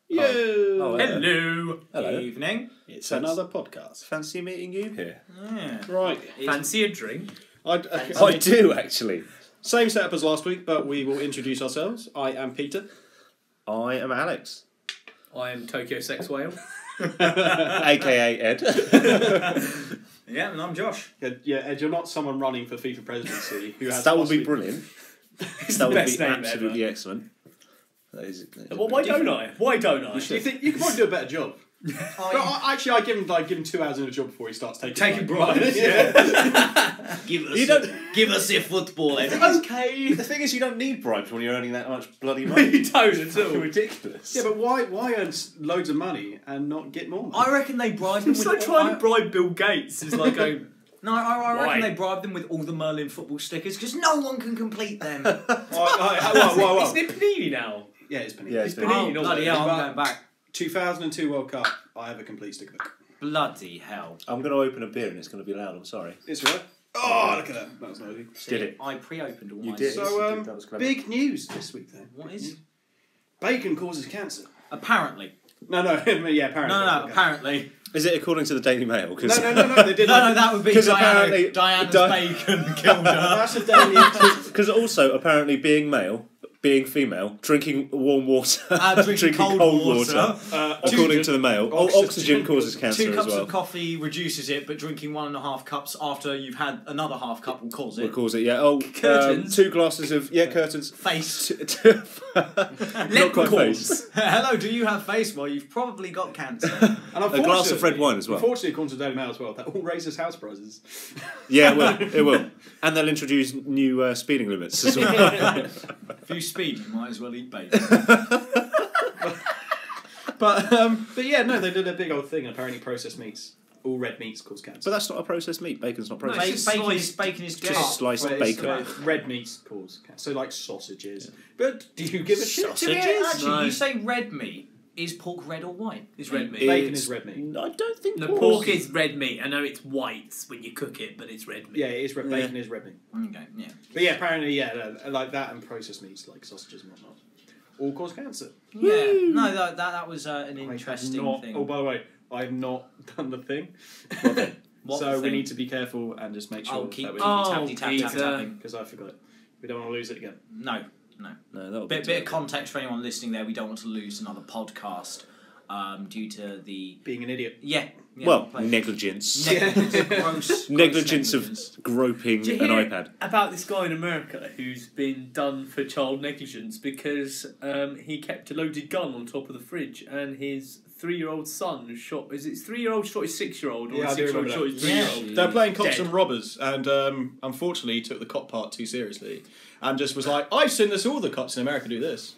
Yo! Oh, Hello. Hello. Evening. It's another podcast. Fancy meeting you here. Yeah. Right. Fancy a drink? I do, actually. Same setup as last week, but we will introduce ourselves. I am Peter. I am Alex. I am Tokyo Sex Whale. A.K.A. Ed. Yeah, and I'm Josh. Yeah, Ed, you're not someone running for FIFA presidency who has... That would be brilliant. It's That the would best be name absolutely ever. excellent. That is Well, why don't I? Why don't I? Do you think you could probably do a better job? I give him 2 hours in a job before he starts taking bribes. Yeah. Give us your football. Okay. The thing is, you don't need bribes when you're earning that much bloody money. You don't at It's all. ridiculous. Yeah, but why earn loads of money and not get more money? I reckon they bribe them It's with like trying to bribe Bill Gates. It's like going... No, I reckon Why? they bribe them with all the Merlin football stickers because no one can complete them. Whoa. Isn't it Panini now? Yeah, it's Panini. Yeah, It's it's Panini, Oh, not bloody it? hell, I'm But- going back. 2002 World Cup, I have a complete sticker book. Bloody hell. I'm going to open a beer and it's going to be loud. I'm sorry. It's right. Oh, look at that. That was noisy. Did it? I pre-opened all You my... did. So, That was clever. big news this week then. What is... Bacon causes cancer. Apparently. No, yeah, apparently. No, apparently. Is it according to the Daily Mail? No, they did No, that would be 'Cause Diana's apparently- bacon killed her. That's a daily. Because also, apparently, being male, being female, drinking warm water, Drinking cold water. according to the Mail, oxygen causes cancer 2 as cups well. of coffee reduces it, but drinking 1.5 cups after you've had another half cup will cause We'll it. cause it, yeah. Oh, Curtains. 2 glasses of curtains. Face. Not quite face. Hello, do you have face? Well, you've probably got cancer. And A glass of red wine as well. Unfortunately, according to the Daily Mail as well, that all raises house prices. Yeah, it will. It will. And they'll introduce new speeding limits as well. If you speed, you might as well eat bacon. But yeah, no, they did a big old thing. Apparently, processed meats, all red meats, cause cancer. But that's not a processed meat. Bacon's not No, processed. it's just Bacon is Just just... sliced But it's, bacon. red meats cause cancer. So like sausages. But do you give a shit? To be Sausages? actually, No. you say red meat. Is pork red or white? It's red meat. Bacon is red meat. I don't think The pork is red meat. I know it's white when you cook it, but it's red meat. Yeah, it is red. Bacon is red meat. Okay, yeah. But yeah, apparently, yeah, like that and processed meats like sausages and whatnot, all cause cancer. Yeah, no, that was an interesting thing. Oh, by the way, I have not done the thing. What So we thing? need to be careful and just make sure Oh, keep that we tapping. because I forgot it. We don't want to lose it again. No. No, that'll be Bit of terrible. context for anyone listening there. We don't want to lose another podcast due to the... Being an idiot. Yeah. Well, like- negligence. gross Negligence negligence. of groping Did you an hear iPad. about this guy in America who's been done for child negligence because he kept a loaded gun on top of the fridge and his 3-year-old son shot... Is it his 3-year-old shot his 6-year-old or Yeah, I his do 6-year-old remember shot his that. 3-year-old? Yeah. They're playing cops Dead. and robbers, and unfortunately took the cop part too seriously, and just was like, "I've seen this. All the cops in America do this."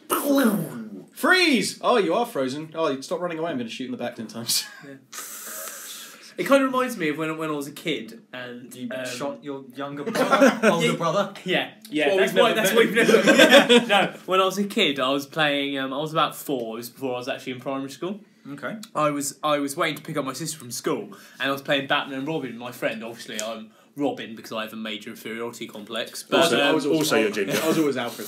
Freeze! Oh, you are frozen. Oh, stop running away. I'm going to shoot in the back 10 times. It kind of reminds me of when I was a kid and... You shot your younger brother, older brother. Yeah, Well, that's we've why. never That's met. why we've never. No, when I was a kid, I was playing. I was about 4. It was before I was actually in primary school. Okay. I was waiting to pick up my sister from school, and I was playing Batman and Robin with my friend. Obviously, I'm Robin because I have a major inferiority complex. But Also your ginger. I was always Alfred.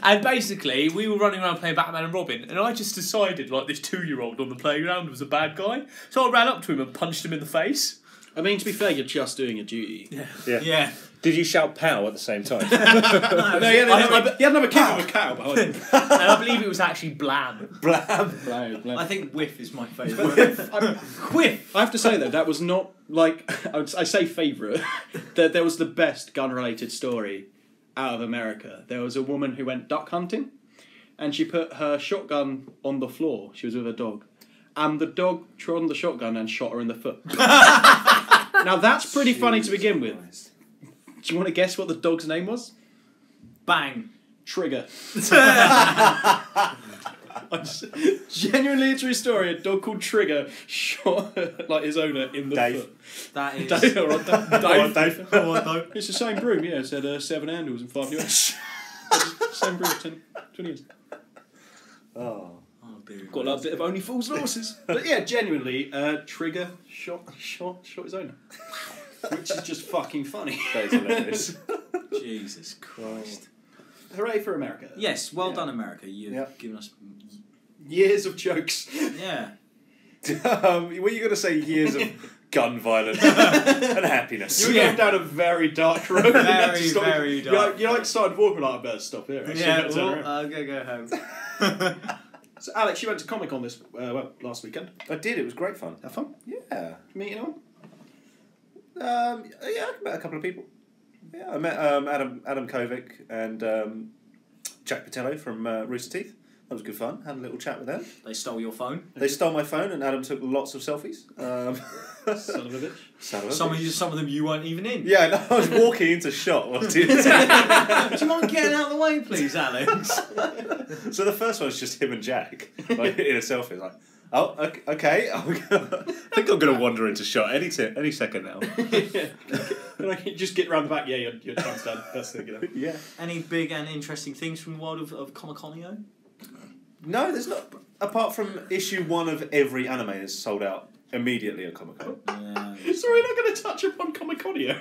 and basically, we were running around playing Batman and Robin, and I just decided like this 2-year-old on the playground was a bad guy, so I ran up to him and punched him in the face. I mean, to be fair, you're just doing your duty. Yeah. Did you shout "pow" at the same time? No, he had another kick of a cow behind him. And I believe it was actually Blam. I think whiff is my favourite. Whiff. I have to say though, that was not like I say favourite. There was the best gun-related story out of America. There was a woman who went duck hunting, and she put her shotgun on the floor. She was with her dog, and the dog trod on the shotgun and shot her in the foot. Now that's pretty funny to begin with. Do you want to guess what the dog's name was? Bang. Trigger. Genuinely a true story. A dog called Trigger shot like his owner in the Dave. foot. That is... Dave, all right, Dave. Dave. Go on, though. It's the same broom, yeah. It said 7 handles and 5 US. Same broom, 20 years. Oh. Oh, dear. Got a little bit of only fools and horses. But yeah, genuinely, Trigger shot his owner. Which is just fucking funny. That is hilarious. Jesus Christ. Hooray for America. Yes, well done, America. You've Yeah. given us Years of jokes. Yeah. Were you going to say years of gun violence and happiness? You're going down a very dark road. Very, very dark. You're like started walking like, I better stop here. Actually. Yeah, Better turn well, around. I'm going to go home. So, Alex, you went to Comic Con last weekend. I did. It was great fun. Have fun? Yeah. Meet anyone? Yeah, I met a couple of people. Yeah, I met Adam Kovic and Jack Patello from Rooster Teeth. That was good fun. Had a little chat with them. They stole your phone. They stole my phone, and Adam took lots of selfies. Son of a bitch. Son of a Some bitch. of them you weren't even in. Yeah, no, I was walking into shot while doing it. Do you mind getting out of the way, please, Alex? So the first one was just him and Jack, like in a selfie. Like, oh, okay. I think I'm going to wander into shot any second now. Like, just get round the back. Yeah, your time's done. That's the thing. Yeah. Any big and interesting things from the world of Comic-Conio? No, there's not. Apart from issue 1 of every anime is sold out immediately at Comic Con. Yeah. So we're not going to touch upon Comic-Conio.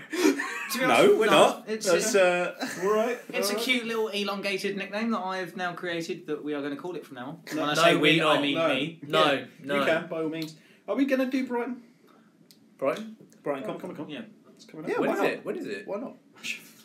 No, we're not. It's All right. It's a cute little elongated nickname that I have now created that we are going to call it from now on. No, When I no, say we're we, not. I mean No. me. No, Yeah, no. You can, by all means. Are we going to do Brighton? Brighton Comic Con? Yeah. It's coming up. Yeah, When why is not? it? When is it? Why not?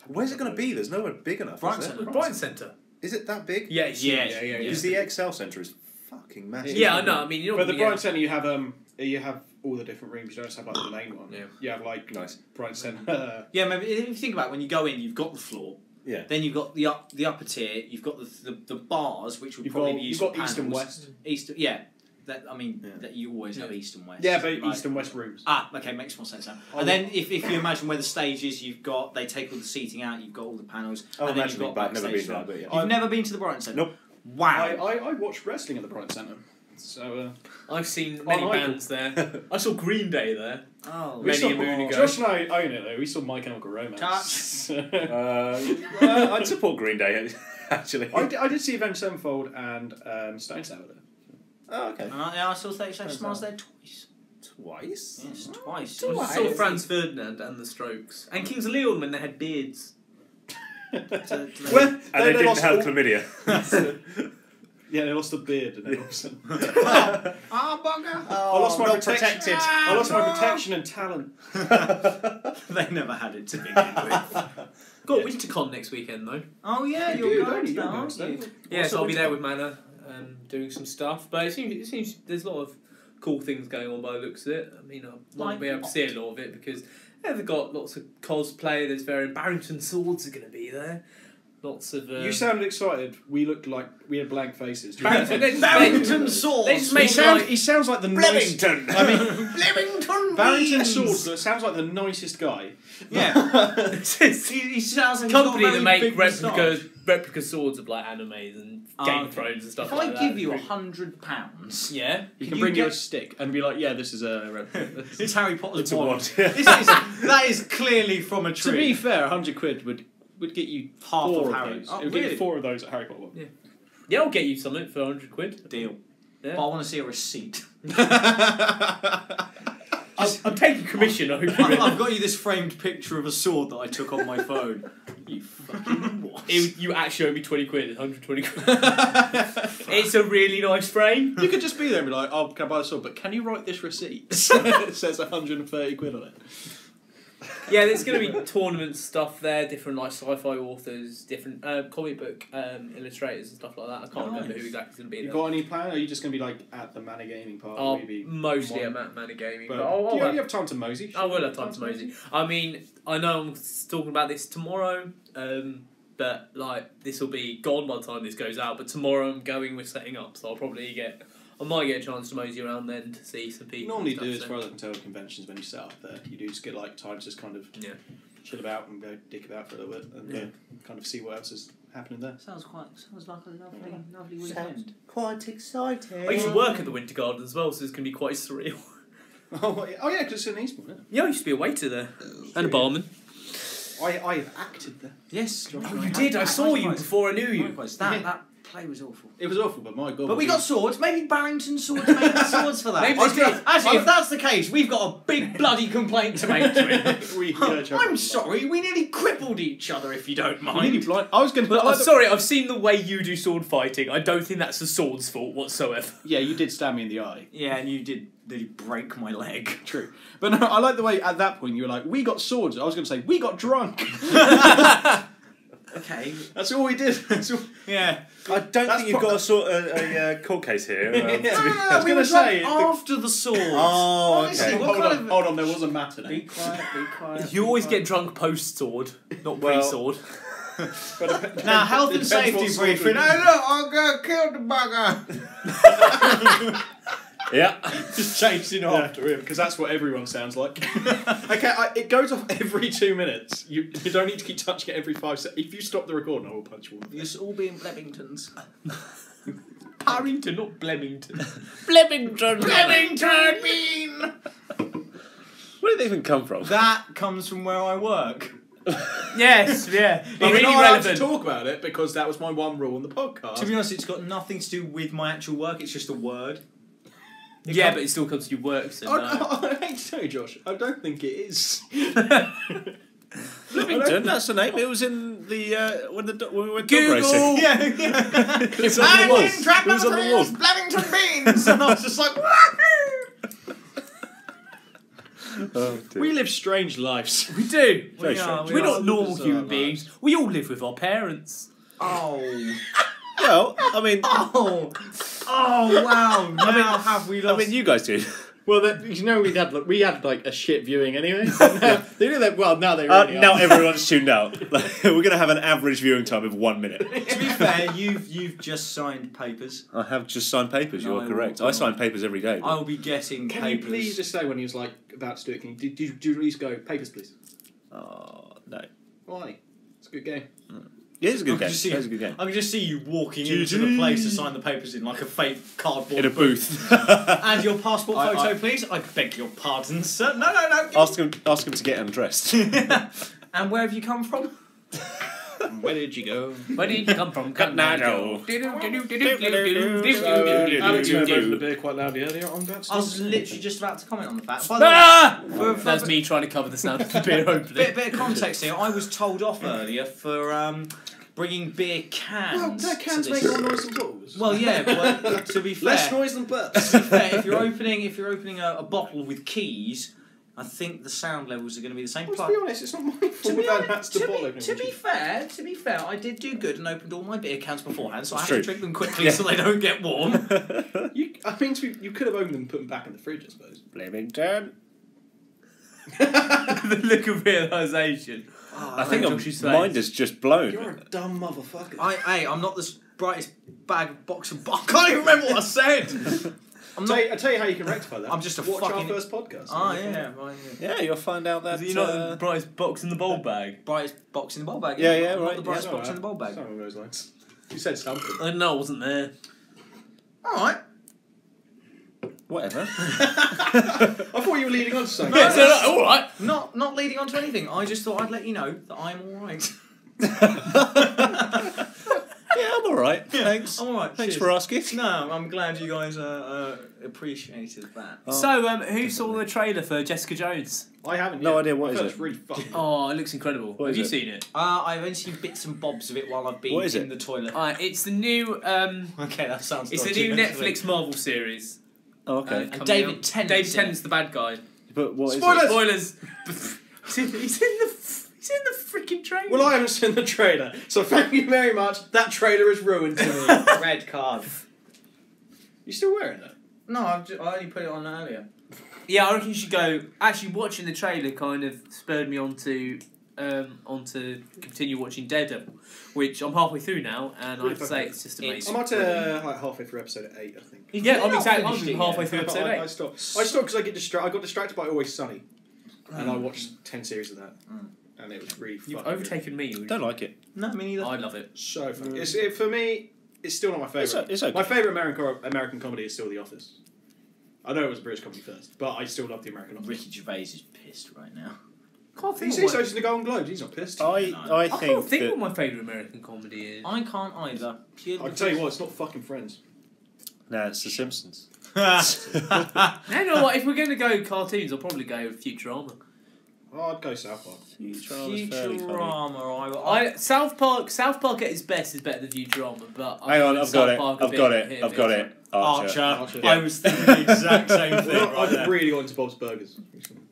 Where's it going to be? There's nowhere big enough. Brighton Is there? Centre. Brighton Centre. Is it that big? Yeah, it's Yeah, huge. yeah. Because the XL Centre is fucking massive. Yeah, I know. I mean, you're But not the gonna Brighton Centre, you have all the different rooms. You don't just have like the main one. Yeah. You have like Nice. Brighton Centre. Yeah, maybe if you think about it, when you go in, you've got the floor. Yeah. Then you've got the upper tier. You've got the bars, which would You've probably got, be you've used got for East and panels. West. East, yeah. That Yeah. that you always have East and West. Yeah, but Like- East and West rooms. Okay, makes more sense now. Oh, And then if you imagine where the stage is, they take all the seating out. You've got all the panels. Oh, and then imagine you've got I've never backstage been there, stuff. but yeah. You've never been to the Brighton Centre? Nope. Wow. I watched wrestling at the Brighton Centre. So I've seen many Michael. bands there. I saw Green Day there. Oh, Many saw, a moon ago. Josh and I own it though. We saw My Chemical Romance. I'd support Green Day, actually. I did see Avenged Sevenfold and Stone Sour there. Oh, okay. I saw 36 Smiles there twice. Twice? Yes, twice. I Twice. saw Franz Ferdinand and the Strokes. And Kings of Leon when they had beards. And they didn't lost have all- chlamydia. Yeah, they lost a beard and then also. Ah, bugger! I lost my not protection. protected. I lost my protection and talent. They never had it to begin with. Got WinterCon next weekend though. Oh yeah, You you're do, going don't to you? that, You're aren't going you? to. Yeah, What's so I'll be the there with Manor, doing some stuff. But it seems there's a lot of cool things going on by the looks of it. I mean, I won't be able to see a lot of it because they've got lots of cosplay. There's Barrington Swords are going to be there. Lots of. You sounded excited. We looked like we had blank faces. Barrington Swords. They just He make sounds, like he sounds like the nicest. Blevington! I mean, Blevington Barrington Beans. Swords sounds like the nicest guy. Yeah. it's he sounds like he's got a company that very make big replica swords of like animes and Game of Thrones and stuff If like I that. give you £100, Yeah. You Can can you bring you a get- stick and be like, yeah, this is a red. it's Harry Potter's It's a wand. wand, yeah. That is clearly from a To tree. be fair, £100 would get you Half four of of Harry. those. Oh, it would get really? you 4 of those at Harry Potter. World. Yeah, I'll get you something for £100. Deal. Yeah. But I want to see a receipt. I'm taking commission over I've got you this framed picture of a sword that I took on my phone. You fucking what? You actually owe me £20. It's £120. It's a really nice frame. You could just be there and be like, oh, can I buy the sword? But can you write this receipt? It says £130 on it. Yeah, there's going to be tournament stuff there, different like sci-fi authors, different comic book illustrators and stuff like that. I can't remember who exactly is going to be You there. got any plan? Or are you just going to be like at the Manor Gaming part? Oh, maybe mostly one- at Manor Gaming. But But I'll you have- have time to mosey. I will have time to mosey. I mean, I know I'm talking about this tomorrow, but like this will be gone by the time this goes out. But tomorrow I'm going with setting up, so I might get a chance to mosey around then to see some You people. normally and do, stuff, as far as I can tell, with conventions when you set up there. You do just get like time to just kind of chill about and go dick about for a little bit and kind of see what else is happening there. Sounds like a lovely weekend. Quite exciting. I used to work at the Winter Garden as well, so it's going to be quite surreal. Oh yeah, because it's in Eastbourne, isn't it? Yeah, I used to be a waiter there and a barman. I have acted there. Yes, Oh, you did. I saw you before I knew you. Likewise. That play was awful. It was awful, but my God. But we got swords. Maybe Barrington Swords made the swords for that. Maybe they did. Actually, if that's the case, we've got a big bloody complaint to make to it. I'm sorry, we nearly crippled each other, if you don't mind. I was going to. I'm sorry, I've seen the way you do sword fighting. I don't think that's the sword's fault whatsoever. Yeah, you did stab me in the eye. Yeah, and you did nearly break my leg. True. But no, I like the way at that point you were like, we got swords. I was going to say, we got drunk. Okay. That's all we did. Yeah. I don't think you've got a court case here. No, I was we going were to say. after the swords. Oh, Honestly, okay. what Hold on, there was a matter. Be quiet. You always get drunk post-sword, not pre-sword. Now, health and Depends safety what sword briefing. we Oh, use. look, I'm going to kill the bugger. Yeah. Just changed it after him because that's what everyone sounds like. Okay, it goes off every 2 minutes. You don't need to keep touching it every 5 seconds. If you stop the recording, I will punch you all. You'll all be in Blevingtons. Parrington, not Blemington. Blevington bean! Where did they even come from? That comes from where I work. Yes, yeah. But Really we're not allowed to relevant. talk about it because that was my one rule on the podcast. To be honest, it's got nothing to do with my actual work, it's just a word. Yeah, but it still comes to your work, so no. I hate to tell you, Josh, I don't think it is. Blevington, that's the name. It was in the when we went dog Google! racing. Yeah. It's on the I'm wall. in Trap It was on the wall. Blevington beans! And I was just like, wahoo! Oh, dear. We live strange lives. We do. Very We are, strange. We're not are normal bizarre human lives. beings. We all live with our parents. Oh. Well, I mean, Oh. Oh, wow. Now have we lost... you guys did. Well, we had like a shit viewing anyway. They did that. Well, now they really Now are. everyone's tuned out. We're going to have an average viewing time of 1 minute. To be fair, you've just signed papers. I have just signed papers. No, You're correct. I will- I sign papers every day. I will be getting Can papers. you please just say when he was like about to do it? Can you did you at least go papers, please? Oh no. Why? It's a good game. Yeah, it's a good I can game. just see It's a good game. I can just see you walking GG. into the place to sign the papers in like a fake cardboard In a booth. And your passport I- photo, I- please. I beg your pardon, sir. No. ask him to get undressed. And where have you come from? Where did you go? Where did you come from? Canado. Alex opened the beer quite loudly earlier. I'm about to I was literally just about to comment on the fact. By the way, Ah! for That's me trying to cover the sound of the beer opening. bit of context here. I was told off earlier for bringing beer cans. Well, their cans to make this. more noise than bottles. Well, yeah, but to be fair, Less noise than burps. to be fair, if you're opening a bottle with keys, I think the sound levels are going to be the same. Well, Plus- to be honest, it's not my fault that that's the bottle. to be fair, I did do good and opened all my beer cans beforehand, so I had True. to drink them quickly so they don't get warm. You could have opened them and put them back in the fridge, I suppose. Blevington. The look of realisation. I think Josh's mine face. is just blown. You're a dumb motherfucker. I'm not the brightest box of... I can't even remember what I said! I tell you how you can rectify that. I'm just a Watch fucking... our first podcast. Oh, yeah. Right, yeah. Yeah, you'll find out that. Is it not the brightest box in the bowl bag? Brightest box in the bowl bag. Yeah, Not right, the brightest yeah. box in the bowl bag. Something along those lines. You said something. I know I wasn't there. Alright. Whatever. I thought you were leading on to something. Yeah, so, alright. Not leading on to anything. I just thought I'd let you know that I'm alright. Yeah, I'm alright. Thanks. I'm alright. Thanks cheers. for asking. No, I'm glad you guys appreciated that. Oh. So, who saw the trailer for Jessica Jones? I haven't. No yet. idea what I is thought it. It's really fun. Oh, it looks incredible. What Have is you it? seen it? I've only seen bits and bobs of it while I've been What is in it? the toilet. It's the new. Okay, that sounds. It's the dodgy, new actually. Netflix Marvel series. Oh, okay. And coming David out. Tennant's David in Tennant's the bad guy. But what is Spoilers! it? Spoilers. he's in the freaking trailer. Well, I haven't seen the trailer, so thank you very much. That trailer is ruined to me. Red card. You still wearing that? No, I only put it on earlier. Yeah, I reckon you should go. Actually, watching the trailer kind of spurred me on to continue watching Daredevil, which I'm halfway through now, and I have to say it's just amazing. I'm up to like halfway through episode 8, I think. Yeah, I'm not exactly. finished it I'm halfway yet. through episode I 8. stopped. I stopped because I got distracted by Always Sunny, and I watched 10 series of that, and it was really fun. You've overtaken me. Don't like it. No, me neither. I love it. So fun. For me, it's still not my favourite. It's okay. My favourite American comedy is still The Office. I know it was a British comedy first, but I still love the American Office. Ricky Gervais is pissed right now. Can't think He's hosting the Golden Globes. He's not pissed. I can't think think that, what my favourite American comedy is. I can't either. I can tell you what, it's not fucking Friends. no, it's The Simpsons. You know what? If we're going to go cartoons, I'll probably go Futurama. Oh, I'd go South Park. Futurama's fairly funny. Futurama. South Park at its best is better than Futurama, but Hang on, I've got it. I've got it. Archer. Archer. Yeah. I was thinking the exact same thing. Well, right I've there. really got into Bob's Burgers.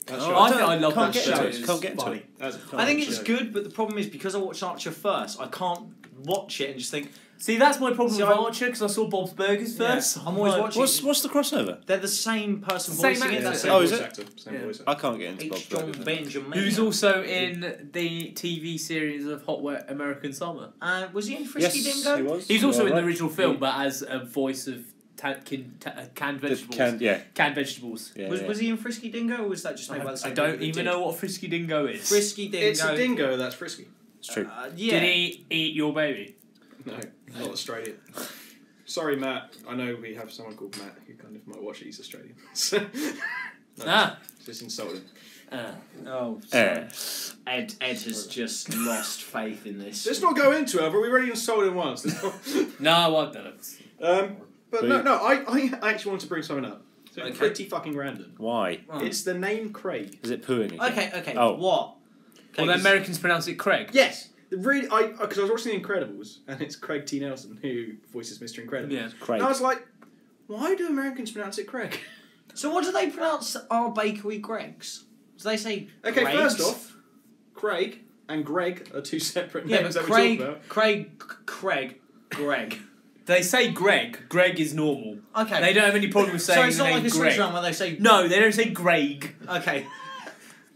That's Oh, I think I love Can't that get show. into it. Can't get into funny. it. That's a I think funny it's show. good, but the problem is because I watched Archer first, I can't watch it and just think. See, that's my problem See, with I'm- Archer, because I saw Bob's Burgers first. Yeah, I'm always like, watching. What's the crossover? They're the same person Same voicing it. actor. That's Same Oh, it. is voice it? actor. Same Yeah. voice I actor. can't get into H. Bob's John Burgers. Benjamin. Who's also in the TV series of Hot Wet American Summer. Was he in Frisky Yes, Dingo? he was. He's also You're in the right. original film, but as a voice of canned vegetables. Canned vegetables. Yeah, Was he in Frisky Dingo, or was that just made by the I same don't people who even did? know what Frisky Dingo is. Frisky Dingo. It's a dingo that's frisky. It's true. Yeah. Did he eat your baby? No, not Australian. Sorry, Matt. I know we have someone called Matt who kind of might watch it. He's Australian. So, no, just insulting. Oh, Eh. sorry. Ed has just lost faith in this. Let's not go into it, but we already insulted him once. No, I've done it. But no, I actually wanted to bring something up. So Okay. pretty fucking random. Why? Oh. It's the name Craig. Is it pooing again? Okay. Oh. What? Well, the Americans pronounce it Craig. Yes. Really, because I was watching The Incredibles, and it's Craig T. Nelson who voices Mr. Incredible. Yeah. Craig. And I was like, why do Americans pronounce it Craig? So what do they pronounce our bakery Greg's? Do they say Okay, Greg's? first off, Craig and Greg are two separate Yeah, names but that we talk about. Greg. They say Greg. Greg is normal. Okay. They don't have any problem with So saying it's the not name like a Greg. switch round where they say. No, they don't say Greg. Okay.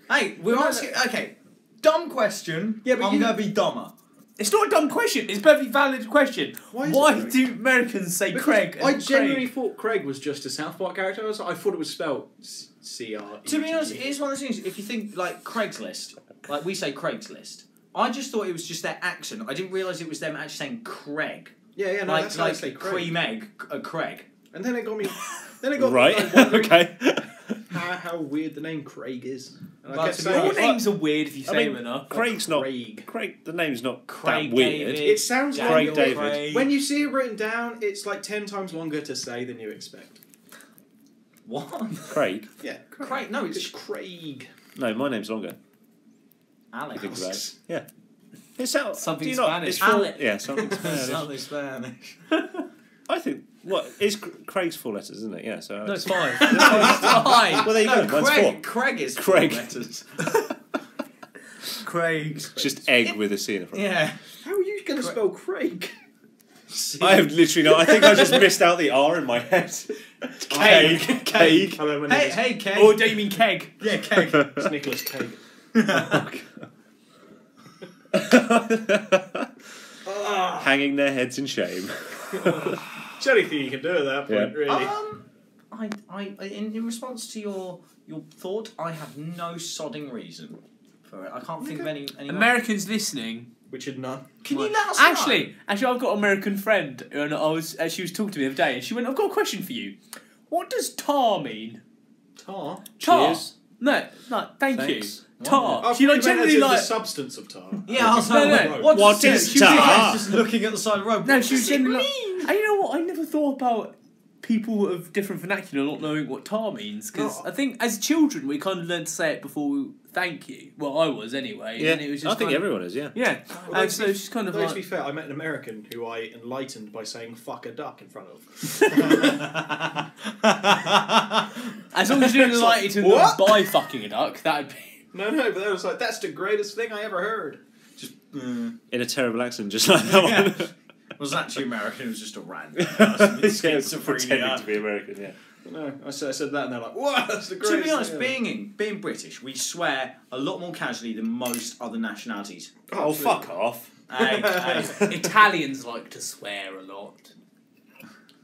Hey, we're No, asking. Okay. Dumb question. Yeah, but I'm you- gonna be dumber. It's not a dumb question. It's a perfectly valid question. Why is Why it Craig? do Americans say Because Craig? I and genuinely Craig? thought Craig was just a South Park character. I thought it was spelled C-R-E-G. To be honest, it's one of those things. If you think like Craigslist, like we say Craigslist, I just thought it was just their accent. I didn't realise it was them actually saying Craig. Yeah, no, that's how they say Craig. cream egg, Craig. And then it got me. Then it got Right. me like, wondering Okay. how weird the name Craig is. And Well, I kept to be saying, All honest- names are weird if you say them enough. Craig's not. Craig. Craig. The name's not Craig that weird. David. It sounds Daniel Craig David. Craig. when you see it written down, it's like 10 times longer to say than you expect. What? Craig. Yeah, Craig? No, it's Craig. No, my name's longer. Alex. Think about it. Yeah. It sounds Something do you not- Spanish. It's full, Alex. yeah, something Spanish. Something Spanish. I think what is Craig's 4 letters, isn't it? Yeah. So No, it's 5. It's fine. Well, there you no, go, mine's Craig. 4. Craig is Craig. 4 letters. Craig. Just egg with a C in the front. Yeah. How are you going to spell Craig? I have literally not. I think I just missed out the R in my head. Craig. Craig. Hello, my name Hey, is hey, Keg. Or do you mean keg? Yeah, Keg. it's Nicholas Craig. Hanging their heads in shame. It's the only thing you can do at that point, Yeah. really. In response to your thought, I have no sodding reason for it. I can't think of any. Americans listening. Richard Nunn. Can you let us know? Actually, I've got an American friend, and she was talking to me the other day, and she went, "I've got a question for you. What does tar mean?" Tar. Tar. Cheers. No, thank Thanks. you. Tar. Oh, She like as in generally the like. substance of tar. Yeah, I was No, like, no. What is she was tar? just looking at the side of the road. No, What she was does it generally. mean? And you know what? I never thought about people of different vernacular not knowing what tar means, because No. I think as children we kind of learned to say it before we thank you. Well, I was anyway. Yeah. And it was just I think kind of- everyone is. Yeah. Yeah, Although and to so be- she's kind of Though to be like. fair, I met an American who I enlightened by saying "fuck a duck" in front of. As long as you didn't like it to What? not buy fucking a duck, that'd be. No, but they was like, "That's the greatest thing I ever heard." Just. In a terrible accent, just like that one. It wasn't actually American, it was just a random person with Yeah, schizophrenia. pretending to be American. Yeah. No, I said that, and they're like, "What? That's the greatest." To be honest, thing ever." being British, we swear a lot more casually than most other nationalities. Oh, absolutely. fuck off. Italians like to swear a lot.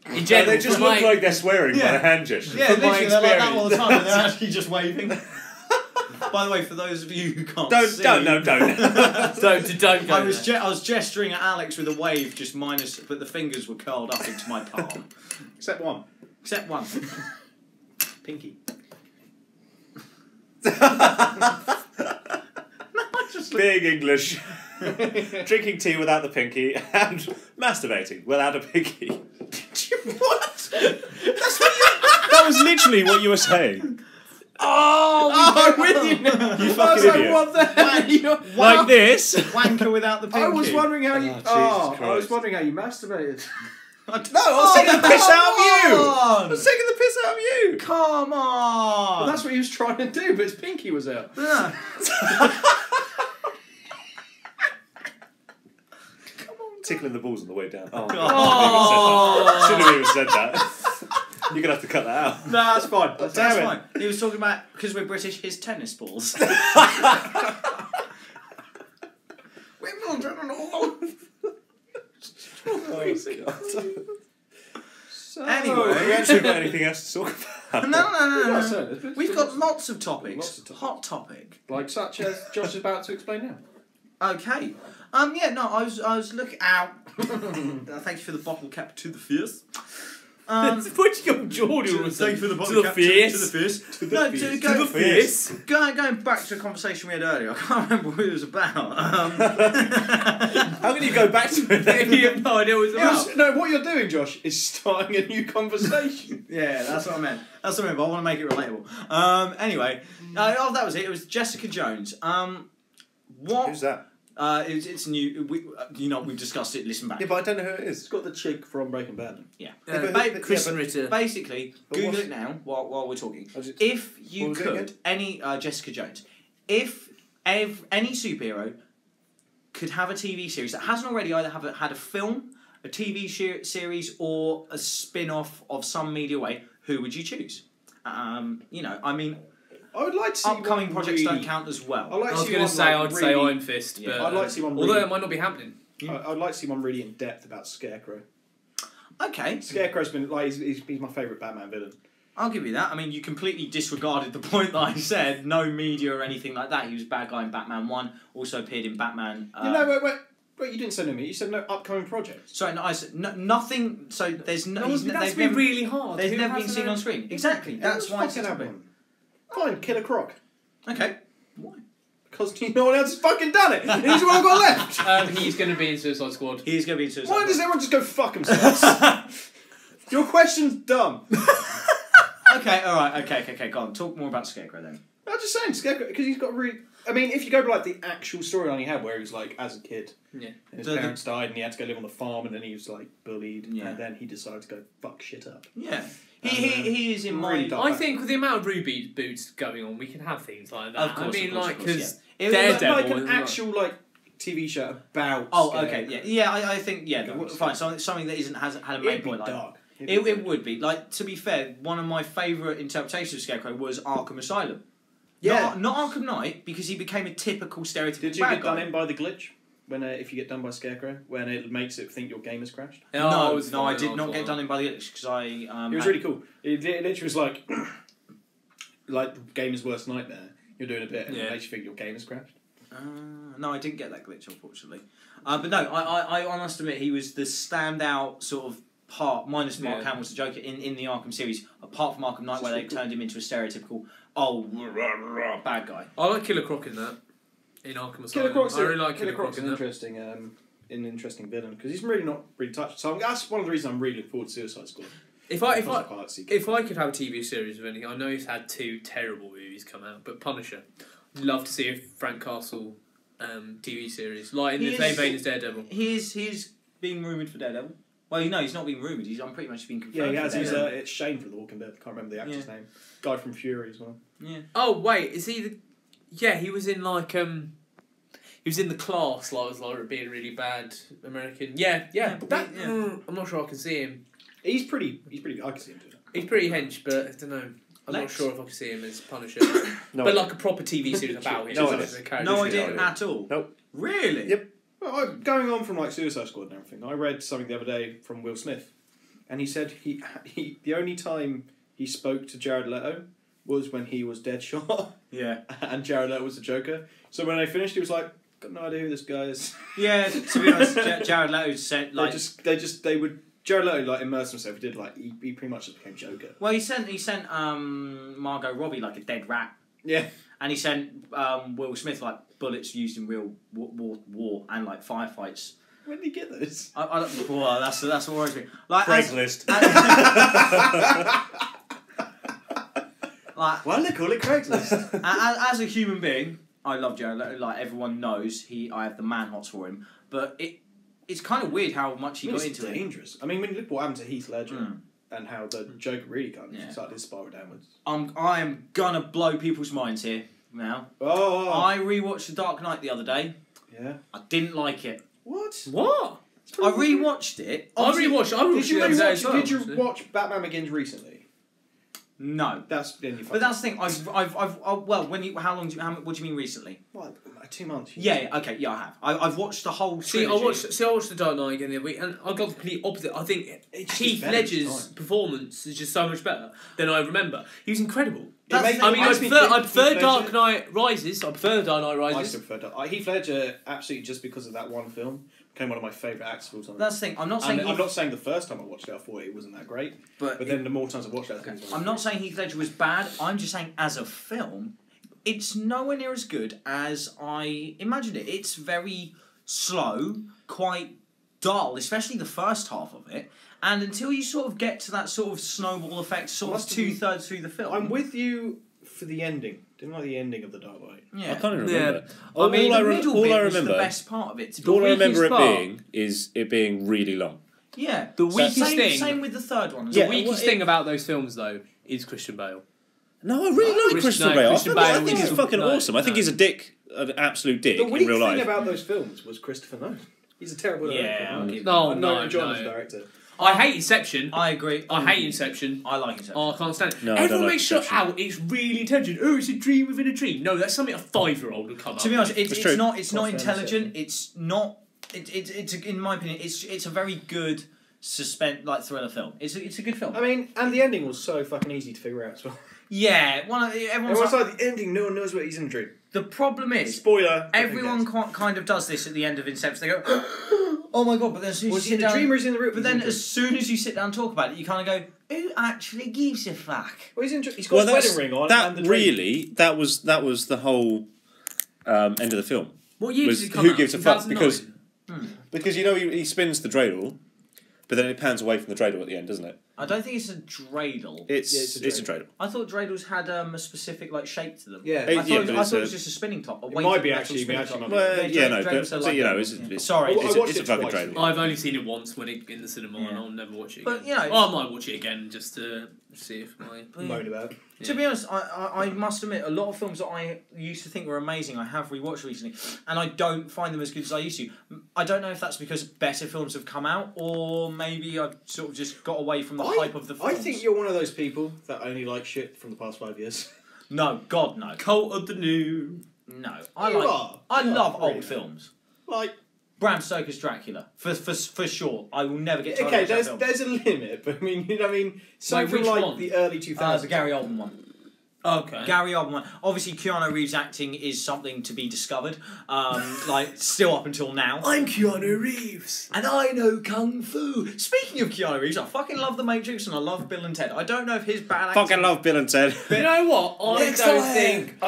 In Yeah, general, they just from look my- like they're swearing by Yeah. the hand gesture. Yeah, From my literally, they're like that all the experience. time, and they're actually just waving. By the way, for those of you who can't see, Don't. don't go. I was there. I was gesturing at Alex with a wave, just minus, but the fingers were curled up into my palm, Except one, except one. pinky. being English, drinking tea without the pinky, and masturbating without a pinky. What? That was literally what you were saying. Oh, I'm with you now. You I fucking was like, idiot. what the hell? Like this. Wanker without the pinky. I was wondering how you. Jesus I was Christ. wondering how you masturbated. No, I was taking the piss out of you. I on. was taking the piss out of you. Come on. Well, that's what he was trying to do, but his pinky was out. Yeah. Tickling the balls on the way down. Oh, Oh. shouldn't have even said that. You're gonna have to cut that out. No, that's fine. That's Damn it. fine. He was talking about, because we're British, his tennis balls. Wimbledon and all. Oh, God. So, Anyway. We actually got anything else to talk about? No. We've got lots of topics. Lots of topics. Hot topic. like such as Josh is about to explain now. Okay. I was looking out. Thank you for the bottle cap to the face. What you got Geordie all of a Thank you for the sudden? bottle To the cap face. to the face. To the No, face. to To go the face. Going back to a conversation we had earlier, I can't remember what it was about. How can you go back to it then? You have no idea what it's about. No, what you're doing, Josh, is starting a new conversation. Yeah, that's what I meant. That's what I meant, but I want to make it relatable. Anyway, that was it. It was Jessica Jones. What? Who's that? It's new. We've discussed it. Listen back. Yeah, but I don't know who it is. It's got the chick from Breaking Bad. Yeah. Kristen Ritter. Basically, But Google what's- it now while we're talking. Was it- If what you was it could, again? any Jessica Jones, if any superhero could have a TV series that hasn't already either had a film, a TV series, or a spin-off of some media way, who would you choose? I mean, I would like to see upcoming one projects really, don't count as well. I like I to was see going one to say, like I'd say really, Iron Fist, Yeah. but I'd like to see one although really- it might not be happening. I'd like to see one really in depth about Scarecrow. Okay, Scarecrow's been like he's my favourite Batman villain. I'll give you that. I mean, you completely disregarded the point that I said. No media or anything like that. He was bad guy in Batman 1. Also appeared in Batman... Wait, you didn't say no me. You said no upcoming projects. Sorry, no, I said nothing... So there's no... That's they've been never, really hard. they've Who never been hasn't seen a- on screen. Exactly. That's why it's a fucking topic. one. Fine, Killer Croc. Okay. Why? Because no one else has fucking done it. And he's the one I've got left. He's going to be in Suicide Squad. He's going to be in Suicide Why does Squad. everyone just go fuck themselves? Your question's dumb. Okay, alright, okay, go on. Talk more about Scarecrow then. I'm just saying, Scarecrow, because he's got really... I mean, if you go by like the actual storyline he had, where he was like, as a kid, Yeah. and his The- parents died, and he had to go live on the farm, and then he was like bullied, Yeah. and then he decided to go fuck shit up. Yeah. He is in really my... dark. I think with the amount of Ruby boots going on, we can have things like that. Of course, I mean, of course, like, of course, because yeah. It- Daredevil like an is like- actual like TV show about. Oh, Scarecrow. okay, yeah. I think, yeah, Go on, fine. Something that hasn't had a main It'd be point like that. dark. It would be. Like, to be fair, one of my favourite interpretations of Scarecrow was Arkham Asylum. Yeah. Not Arkham Knight, because he became a typical stereotypical Did you bad get done guy. in by the glitch? When if you get done by Scarecrow, when it makes it think your game has crashed. it No, was I fine, did was not get fine. done in by the glitch, because I... It was really cool. It literally was like the gamer's worst nightmare. You're doing a bit and Yeah. it makes you think your game has crashed. No, I didn't get that glitch, unfortunately. But no, I must admit, he was the standout sort of part, minus Mark Yeah. Hamill's the Joker, in the Arkham series, apart from Arkham Knight, That's where they really cool. turned him into a stereotypical, bad guy. I like Killer Croc in that. In Arkham Asylum. Killer Croc's I really like Killer Croc Croc's in an that. interesting villain because he's really not really touched. So that's one of the reasons I'm really looking forward to Suicide Squad. If I could have a TV series of anything, I know he's had 2 terrible movies come out, but Punisher, I'd love to see a Frank Castle TV series, like in the same vein as Daredevil. He's being rumoured for Daredevil. Well, he's not being rumoured. I'm pretty much being confirmed. Yeah, he has. for He's, Daredevil. it's Shane from The Walking Dead. Can't remember the actor's name. Guy from Fury as well. Yeah. Oh wait, is he the? Yeah, he was in like he was in The Class, like was like being really bad American. Yeah. I'm not sure I can see him. He's pretty. I can see him doing it. He's pretty hench, but I don't know. I'm not Lex. sure if I can see him as Punisher. No, But like a proper TV series about him. No as idea. a character. No idea. idea at all. Nope. Really? Yep. Well, going on from like Suicide Squad and everything, I read something the other day from Will Smith, and he said he the only time he spoke to Jared Leto was when he was Deadshot, Yeah. and Jared Leto was the Joker. So when they finished, he was like, "Got no idea who this guy is." Yeah. To be honest, Jared Leto said like. They would. Jared Leto like immersed himself. He did like he pretty much just became Joker. Well, he sent Margot Robbie like a dead rat. Yeah. and he sent Will Smith like bullets used in real war and like firefights. When did he get those? I don't. Well, that's what worries me. Like Craigslist. Like, why do they call it Craigslist? as a human being, I love Jared. Like everyone knows, I have the man hots for him. But it's kind of weird how much he got into it. It's dangerous. I mean, when you look what happened to Heath Ledger and how the Joker really kind of started to spiral downwards. I am gonna blow people's minds here now. Oh. I rewatched The Dark Knight the other day. Yeah. I didn't like it. What? What? I rewatched it. I rewatched. Did you watch Batman Begins recently? No, that's the thing. How long? What do you mean recently? What, 2 months? Yeah. Okay. Yeah, I have. I've watched the whole. I watched The Dark Knight again the other week, and I got the complete opposite. I think Heath Ledger's performance is just so much better than I remember. He was incredible. I prefer Dark Knight Rises. I still prefer Heath Ledger, absolutely, just because of that one film, became one of my favourite actors of all time. That's the thing. I'm not saying the first time I watched it, I thought it wasn't that great. But then the more times I watched it, I'm not saying Heath Ledger was bad. I'm just saying, as a film, it's nowhere near as good as I imagined it. It's very slow, quite dull, especially the first half of it. And until you sort of get to that sort of snowball effect, sort of 2/3 through the film. I'm with you for the ending. Didn't like the ending of The Dark Knight. Yeah. I can't even remember. I mean, the middle bit was the best part of it. All I remember it being really long. Yeah. The weakest thing. Same with the third one. The weakest thing about those films, though, is Christian Bale. No, I really like Christian Bale. I think he's fucking awesome. I think he's an absolute dick in real life. The weak thing about those films was Christopher Nolan. He's a terrible director. No. John as a director. I hate Inception. I agree. I hate Inception. I like Inception. Oh, I can't stand it. No, everyone makes shut out. It's really intelligent. Oh, it's a dream within a dream. No, that's something a 5-year-old would come up. To be honest, it's not That's intelligent. It's not. It's in my opinion, it's a very good suspense thriller film. It's a good film. I mean, and the ending was so fucking easy to figure out as well. Yeah, everyone's like the ending. No one knows what he's in a dream. The problem is, spoiler. Everyone kind of does this at the end of Inception. They go, "Oh my god!" But then as soon as you sit down, dream or is in the room? But then as soon as you sit down and talk about it, you kind of go, "Who actually gives a fuck?" Well, he's got his wedding ring on. That was the whole end of the film. What year did it come Who out? gives a fuck? Because he spins the dreidel, but then it pans away from the dreidel at the end, doesn't it? I don't think it's a dreidel. It's a dreidel. I thought dreidels had a specific shape to them. Yeah, I thought it was just a spinning top. It might be actually. Sorry, it's a fucking dreidel. I've only seen it once in the cinema, and I'll never watch it again. But I might watch it again just to see if moan about it. To be honest, I must admit, a lot of films that I used to think were amazing, I have rewatched recently, and I don't find them as good as I used to. I don't know if that's because better films have come out, or maybe I've sort of just got away from the hype of the films. I think you're one of those people that only like shit from the past 5 years. No, God, no. Cult of the New. No, I love old films. Like Bram Stoker's Dracula, for sure. I will never get tired of that film. There's a limit, but I mean, so from the early 2000s. The Gary Oldman one. Okay. Gary Oldman one. Obviously, Keanu Reeves' acting is something to be discovered. Still up until now. I'm Keanu Reeves, and I know kung fu. Speaking of Keanu Reeves, I fucking love The Matrix and I love Bill and Ted. I don't know if his bad acting. Fucking love Bill and Ted. You know what? I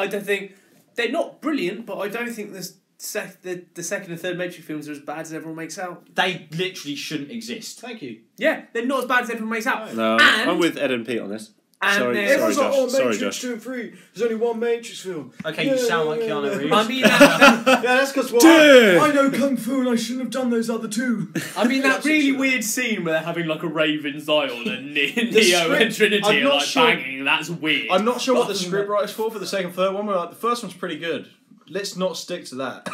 don't think they're not brilliant, but I don't think the second and third Matrix films are as bad as everyone makes out. They literally shouldn't exist. Thank you. Yeah, they're not as bad as everyone makes out. No, I'm with Ed and Pete on this. Sorry, Josh. 2 and 3. There's only one Matrix film. Okay, you sound like Keanu Reeves. I mean, that's because I know kung fu and I shouldn't have done those other two. I mean, that really weird scene where they're having a Raven Zion and Neo and Trinity are banging. That's weird. I'm not sure what the scriptwriter's for the second and third one. But the first one's pretty good. Let's not stick to that.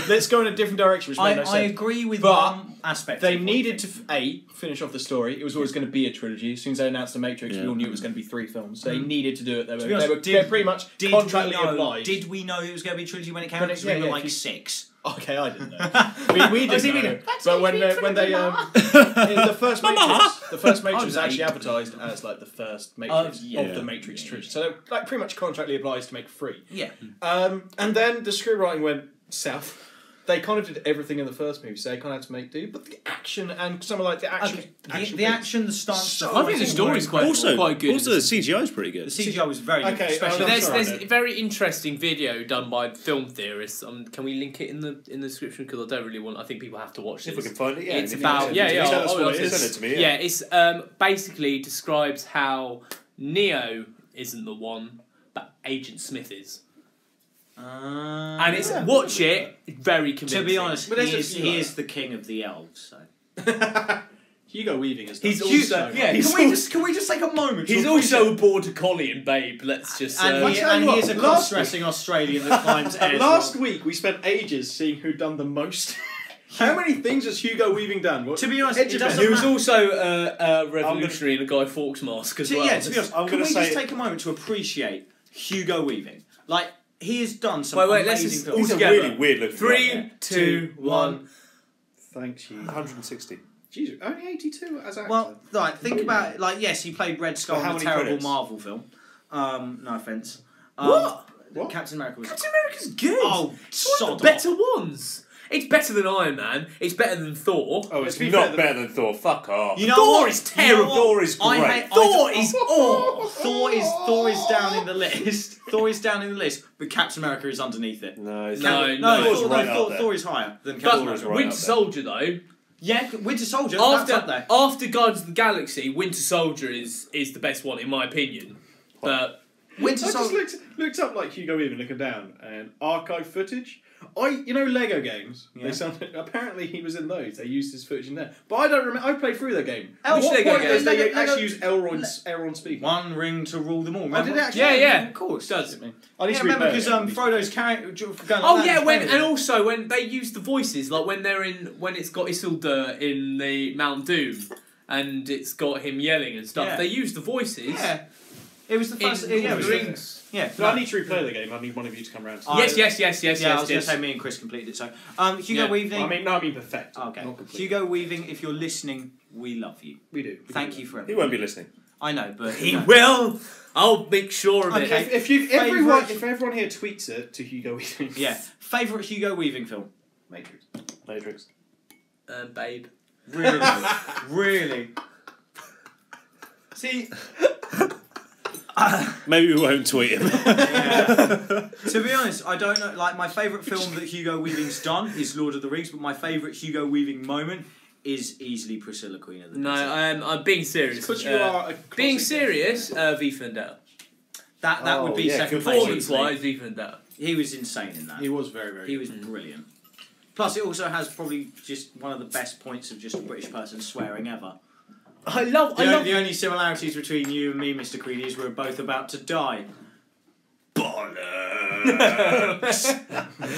Let's go in a different direction, which made no sense. I agree with one aspect. They needed to finish off the story. It was always going to be a trilogy. As soon as they announced The Matrix, we all knew it was going to be 3 films. So they needed to do it. They were pretty much contractually obliged. Did we know it was going to be a trilogy when it came out? Because we were 6. Okay, I didn't know. we didn't know. But when they the first Matrix was actually advertised as the first Matrix of the Matrix trilogy. So they're pretty much contractually obliged to make 3. Yeah. And then the scriptwriting went south. they kind of did everything in the first movie, so they kind of had to make do. But the action and some of like the action, the action, the stunts. I think the story's quite good. Also, the CGI is pretty good. The CGI was very good. Okay, Especially There's a very interesting video done by film theorists. Can we link it in the description? Because I don't really want. I think people have to watch this. If we can find it, yeah. It's about Send it to me. Yeah, it's basically describes how Neo isn't the one, but Agent Smith is. And it's watch it, very convincing. To be honest, he is the king of the elves. So Hugo Weaving is. He's also Can we just take a moment? He's also a border collie in Babe. Let's just. And he is a cross-dressing Australian that climbs airs. Last week we spent ages seeing who done the most. How many things has Hugo Weaving done? To be honest, he was also a revolutionary in a Guy Fawkes mask as well. Yeah, to be honest, can we just take a moment to appreciate Hugo Weaving? Like, he has done some amazing films. He's a really weird looking 3, 2, 1. Thanks, Hugo. 160. Jesus, only 82 as actor. Well, like, think about it. Like, yes, he played Red Skull in a terrible credits? Marvel film. No offense. What? Captain America was. Captain America's good. Oh, it's one of the better ones. It's better than Iron Man. It's better than Thor. Oh, it's not better than Thor. Fuck off. You know Thor what? is terrible. Thor is great. Thor is down in the list. Thor is down in the list, but Captain America is underneath it. No, Thor is higher than Captain America. right Winter Soldier though. Yeah, Winter Soldier. That's up there. After Guardians of the Galaxy, Winter Soldier is the best one in my opinion. But Winter Soldier. I just looked up like Hugo Weaving looking down and archive footage. Lego games. Yeah. Apparently he was in those. They used his footage in there, but I don't remember. I played through the game. Which Lego game? They actually use Elrond speaking. One ring to rule them all. Oh, did it actually? Yeah, of course. Does. I need to remember replay because it. Frodo's character. And also when they use the voices, like when it's got Isildur in the Mount Doom, and it's got him yelling and stuff. Yeah. They use the voices. Yeah, it was the first. it was the rings. Yeah, but I need to replay the game. I need one of you to come around. Yes. Yeah, I was going to say me and Chris completed it. So, Hugo Weaving. I mean perfect. Okay, Hugo Weaving. If you're listening, we love you. We do. Thank you for everything. He won't be listening. I know, but He will. I'll make sure of it. If everyone here tweets it to Hugo Weaving. Yeah, favourite Hugo Weaving film. Matrix. Babe. Really, really. See. Maybe we won't tweet him. Yeah. To be honest, I don't know. Like, my favourite film that Hugo Weaving's done is Lord of the Rings, but my favourite Hugo Weaving moment is easily Priscilla, Queen of the Desert. I'm being serious. Because you are a being serious, V for Vendetta. That would be second performance-wise, V for Vendetta. He was insane in that. He was very, very. He was brilliant. Plus, it also has probably just one of the best points of just a British person swearing ever. The only similarities between you and me, Mr. Creedy, is we're both about to die.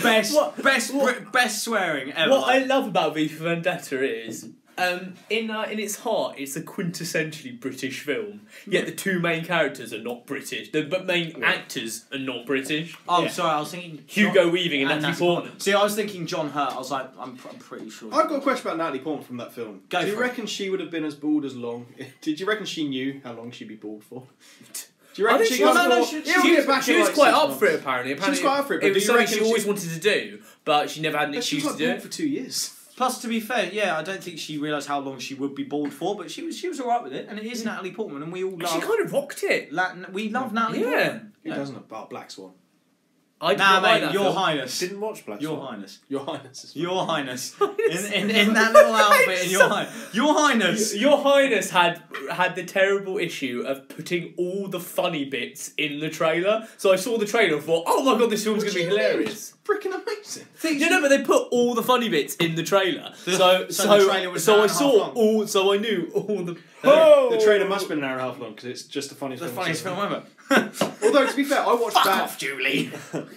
Best swearing ever. What I love about V for Vendetta is, in its heart, it's a quintessentially British film. Yet the two main characters are not British. The main actors are not British. Oh, sorry, I was thinking Hugo Weaving and Natalie Portman. See, I was thinking John Hurt. I was like, I'm pretty sure. I've got a question about Natalie Portman from that film. Do you reckon she would have been as bald as long? Did you reckon she knew how long she'd be bald for? Do you reckon she was quite up for it, apparently. She was quite up for it, but it was something she always wanted to do, but she never had an excuse to do it. For 2 years. Plus, to be fair, I don't think she realised how long she would be bald for, but she was alright with it, and it is Natalie Portman, and we all love. She kind of rocked it. We love Natalie Portman. Who doesn't about Black Swan? Mate, Your Highness. Didn't watch Black Swan. Your Highness. Your Highness. Your Highness. In that little outfit, Your Highness. Your Highness had the terrible issue of putting all the funny bits in the trailer. So I saw the trailer and thought, oh my god, this film's going to be hilarious. Freaking amazing. But they put all the funny bits in the trailer. The trailer was an hour and a half long. So I knew all the. The trailer must have been an hour and a half long because it's just the funniest film ever. Although, to be fair, I watched Fuck off, Julie.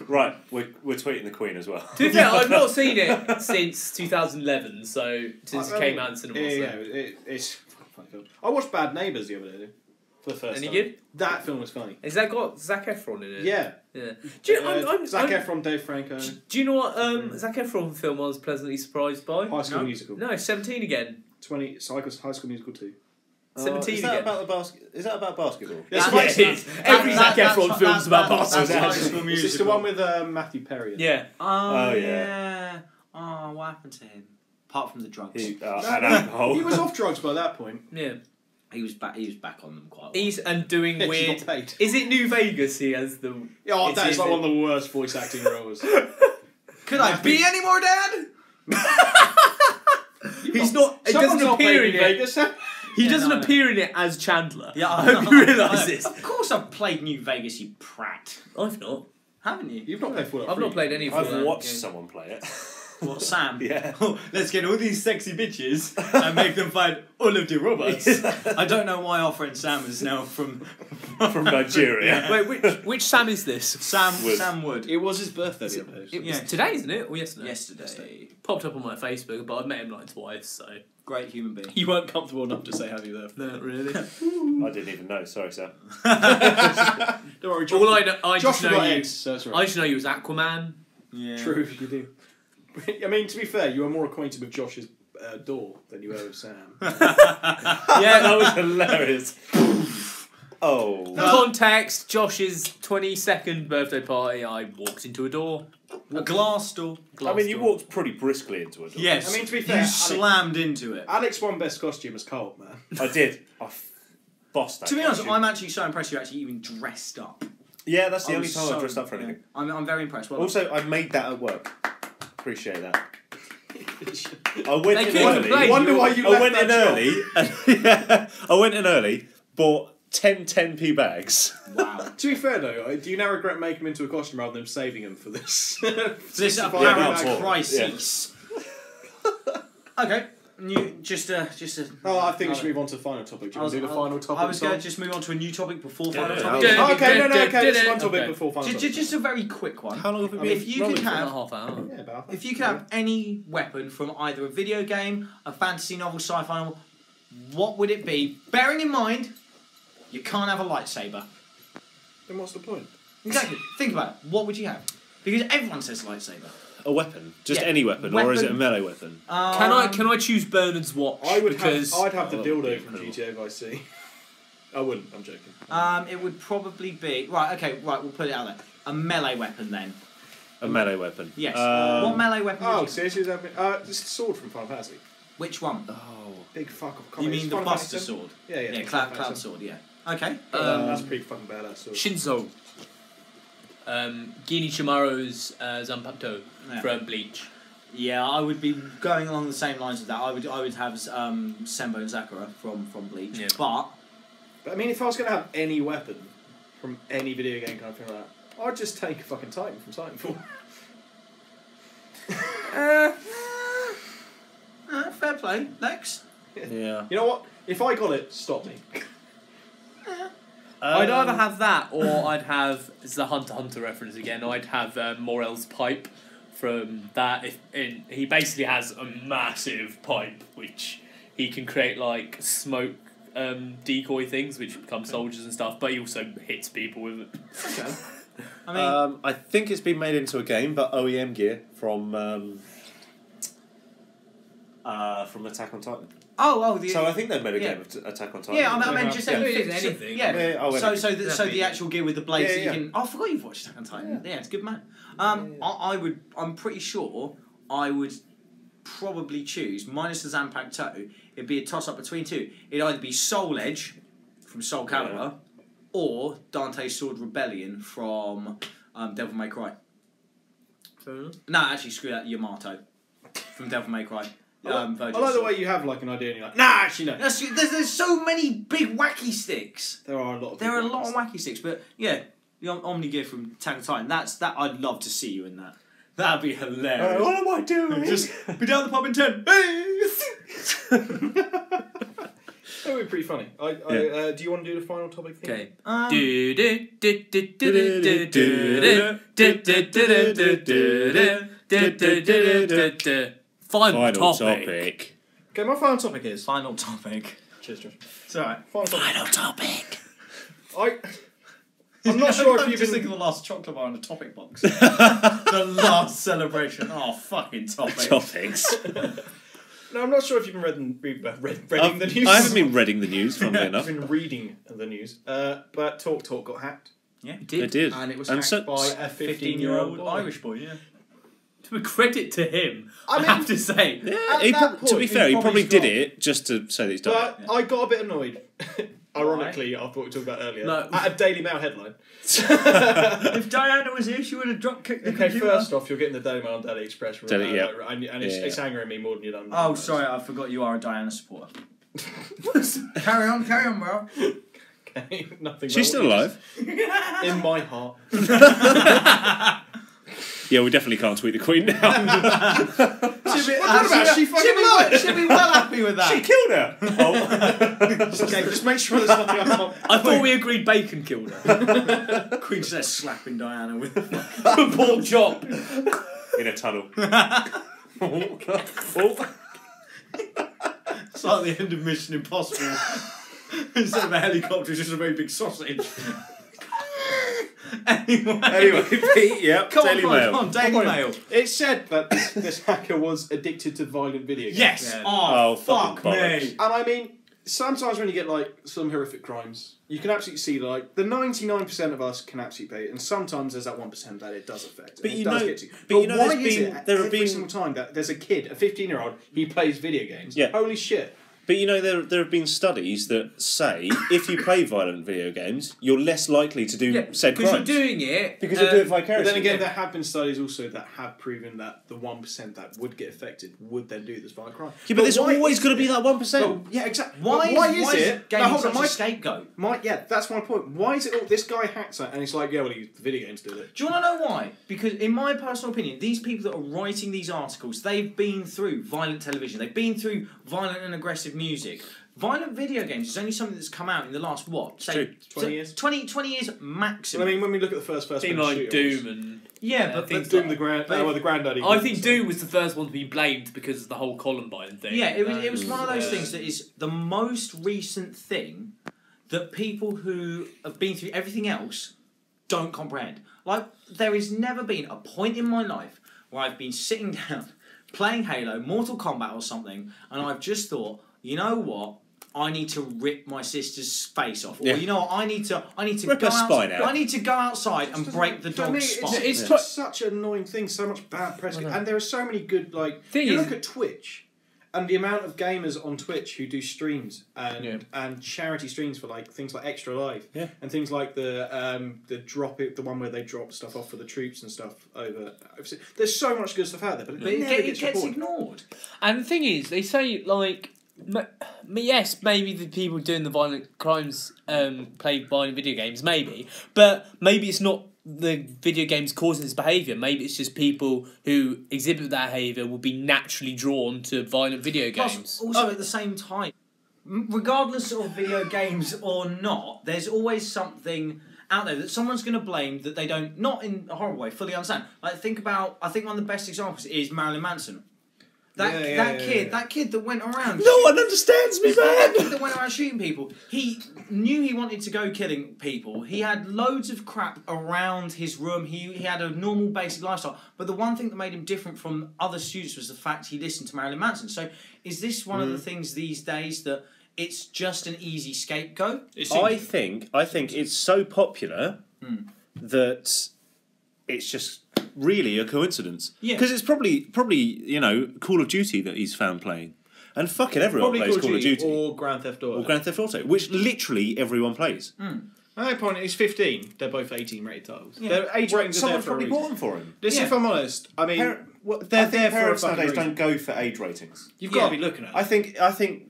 Right, we're tweeting the Queen as well. To be fair, I've not seen it since 2011, so since it came out in cinema. It's a funny film. I watched Bad Neighbours the other day, for the first time. Any good? That film was funny. Has that got Zac Efron in it? Yeah. Do you, Zac Efron, Dave Franco. Do you know what Zac Efron film I was pleasantly surprised by? High School Musical. No, 17 again. 20. High School Musical 2. 17 is that again. Is that about basketball? Yes, it is. Every Zac Efron film's about basketball. Is this the one with Matthew Perry? Yeah. Oh yeah. Oh, what happened to him? Apart from the drugs. And alcohol. He was off drugs by that point. Yeah. He was back on them quite a lot. He's doing Yeah, she weird. got paid. Is it New Vegas? He has the. Oh, is that's it- like one of the worst voice acting roles. Could I be any more, Dad? He's not. It Someone's doesn't not appear paid in in it. Vegas. He Yeah, doesn't no, I know. appear in it as Chandler. Yeah, I hope you realise I know. this. Of course, I've played New Vegas, you prat. I've not. Haven't you? You've not played Fallout I've 3. not played any. I've Fallout watched games. someone play it. What, Sam? Yeah. Oh, let's get all these sexy bitches and make them fight all of the robots. I don't know why our friend Sam is now from Nigeria. Wait, which Sam is this? Sam Wood. It was his birthday the other day. It was Yeah. today, isn't it? Or yesterday? Yesterday. Popped up on my Facebook, but I've met him like twice, so. Great human being. You weren't comfortable enough to say happy birthday. No, really. I didn't even know. Sorry, Sam. Don't worry, Josh. All I know, I Josh just know forgot you. eggs, so that's I right. just know you was Aquaman. Yeah. True, you do. I mean, to be fair, you were more acquainted with Josh's door than you were with Sam. Yeah, That was hilarious. Oh. Context: Josh's 22nd birthday party. I walked into a door. A glass door. I mean, you walked pretty briskly into a door. Yes. I mean, to be you fair, slammed into it. Alex won best costume as Colt, man. I did. I bossed that. To be honest, costume. I'm actually so impressed you actually even dressed up. Yeah, that's the I only was time so- I've dressed up for yeah. anything. I'm very impressed. Well, Also, I made that at work. Appreciate that. I went They in couldn't early. play. Wonder why you I left went that in job. early. I went in early. Bought 10 10p bags. wow. To be fair, though, do you now regret making him into a costume rather than saving him for this? This 65 apparent bag. crisis. Okay. Just a. Oh, I think we should move on to the final topic. Do you want to do the final topic? I was going to song? just move on to a new topic before final Yeah. topic. Yeah. Oh, okay, no, okay. This is one Okay. topic before final topic. Just a very quick one. How long have we been If you could have, half hour. Yeah, about if you could have any weapon from either a video game, a fantasy novel, sci-fi novel, what would it be? Bearing in mind, you can't have a lightsaber. Then what's the point? Exactly. Think about it. What would you have? Because everyone says lightsaber. A weapon? Just Yeah. any weapon, or is it a Weapon. melee weapon? Can I choose Bernard's watch? I would because have. I'd have the Oh, dildo that'd from be cool. GTA Vice City. I wouldn't. I'm joking. It would probably be right. Okay, right. We'll put it out there. A melee weapon then. A melee weapon. Yes. Um, What melee weapon? Oh, would you seriously? Is that this is the sword from Final Fantasy? Which one? Oh. Big fuck off. You mean the Buster sword? Yeah, yeah. Yeah, it's cloud Final Fantasy. sword. Yeah. Okay. That's a pretty fucking badass sword. Shinzo. Gini Chimaru's Zanpakuto Yeah. from Bleach. Yeah, I would be going along the same lines of that. I would have Senbo and Sakura from Bleach. Yeah. But But I mean, if I was going to have any weapon from any video game kind of thing like that, I'd just take a fucking Titan from Titanfall. fair play. Next. Yeah. You know what? If I got it, stop me. I'd either have that or I'd have, it's the Hunter x Hunter reference again, I'd have Morel's pipe from that. He basically has a massive pipe which he can create like smoke decoy things which become soldiers and stuff, but he also hits people with it. Okay. I mean, I think it's been made into a game, but OEM gear from Attack on Titan. the So I think they've made a yeah. game of Attack on Titan. yeah, I meant just saying Yeah. so- Anything. Yeah. Yeah, oh, So anything. the actual gear with the blades Yeah, that you yeah. can. Oh, I forgot you've watched Attack on Titan. Yeah, it's good, man. Yeah. I'm pretty sure I would probably choose minus the Zanpakuto. It'd be a toss up between two. It'd either be Soul Edge from Soul Calibur, or Dante's Sword Rebellion from Devil May Cry. No, actually, screw that. Yamato from Devil May Cry. I Virgil like the Sword. way you have like an idea and you're like, nah, actually no. There's so many big wacky sticks. There are a lot of. There are a big lot of ones. wacky sticks, but yeah, the Omni Gear from Attack on Titan. That I'd love to see you in that. That'd be hilarious. What am I doing? Just be down the pub in 10. That would be pretty funny. Do you want to do the final topic thing? Okay. Final topic. Okay, my final topic is. Final topic. Cheers, Josh. It's alright. Final topic. topic. I'm not sure if I'm you've just been. thinking of the last chocolate bar in the topic box. The last celebration. Oh, fucking topic. Topics. No, I'm not sure if you've been reading the news. I haven't been reading the news, funnily I've enough. been reading the news. But Talk got hacked. Yeah, it It did. did. And it was And hacked so- by a 15-year-old boy. Irish boy, yeah. To credit to him, I I mean, have to say. Yeah, that to be point, fair, he probably did got- it just to say that he's done it. But I got a bit annoyed. Ironically, I thought we talked about earlier. No. At a Daily Mail headline. If Diana was here, she would have drop kicked the Okay, computer. first off, you're getting the Daily Mail and Daily Express. Daily, yeah. And it's angering me more than you've done. Oh, sorry, I forgot you are a Diana supporter. carry on, bro. Okay, nothing. She's still alive. In my heart. Yeah, we definitely can't tweet the Queen now. She'll be well happy with that. She killed her. Okay, just make sure there's nothing else. I thought we agreed Bacon killed her. Queen's there slapping Diana with A pork chop. In a tunnel. It's like the end of Mission Impossible. Instead of a helicopter, it's just a very big sausage. Anyway, Pete, yep, Daily Mail. Come on, Daily Mail. It said that this hacker was addicted to violent video games. Yes. And Oh, fucking fuck me. bollocks. I mean, sometimes when you get like some horrific crimes, you can absolutely see like the 99% of us can absolutely pay it, and sometimes there's that 1% that it does affect. But and you it does know- get to. but you know why there's is been- it there have every been- single time that there's a kid, a 15-year-old, he plays video games? Yeah. Holy shit. But you know, there have been studies that say if you play violent video games, you're less likely to do said Because crimes. you're doing it. Because you do it But vicariously. then again, there have been studies also that have proven that the 1% that would get affected would then do this violent crime. Yeah, but there's why always is going to be it- that 1%. Well, yeah, exactly. Why Why is it? gaming hold on, such a scapegoat? yeah, that's my point. Why is it all this guy hacks it and it's like, yeah, well, the video games did it. Do you want to know why? Because in my personal opinion, these people that are writing these articles, they've been through violent television. They've been through violent and aggressive music. Violent video games is only something that's come out in the last, what? Say, True. 20 years? 20 years maximum. I mean, when we look at the first Been like Doom and yeah, but things Doom like- the granddaddy. I think Doom was the first one to be blamed because of the whole Columbine thing. yeah, it was one of those things that is the most recent thing that people who have been through everything else don't comprehend. Like, there has never been a point in my life where I've been sitting down, playing Halo, Mortal Kombat or something, and I've just thought, you know what? I need to rip my sister's face off, or Yeah. you know what? I need to Rip her spine out. I need to go outside and break the For me, dog's spine. It's just such an annoying thing. So much bad press, and there are so many good like. Thing You is- look at Twitch, and the amount of gamers on Twitch who do streams and charity streams for like things like Extra Life and things like the drop it, the one where they drop stuff off for the troops and stuff over. There's so much good stuff out there, but it never it gets gets reported. ignored. And the thing is, they say, like, yes, maybe the people doing the violent crimes play violent video games, maybe. But maybe it's not the video games causing this behaviour. Maybe it's just people who exhibit that behaviour will be naturally drawn to violent video games. Plus, also at the same time, regardless of video games or not, there's always something out there that someone's going to blame that they don't, not in a horrible way, fully understand. Like, I think one of the best examples is Marilyn Manson. That kid that went around. No one understands me, That man! kid that went around shooting people. He knew he wanted to go killing people. He had loads of crap around his room. He had a normal basic lifestyle. But the one thing that made him different from other students was the fact he listened to Marilyn Manson. So is this one of the things these days that it's just an easy scapegoat? I think it's so popular that it's just really a coincidence. Yeah. Because it's probably Call of Duty that he's found playing. And fucking everyone Probably plays Call of Duty. or Grand Theft Auto. Or Grand Theft Auto, which literally everyone plays. My point is 15. They're both 18 rated titles. Yeah. Their age ratings are there Someone for a probably reason. bought them for him. Listen, Yeah. if I'm honest, I mean, They're they're there for a parents fucking nowadays reason. don't go for age ratings. You've got to be looking at it. I think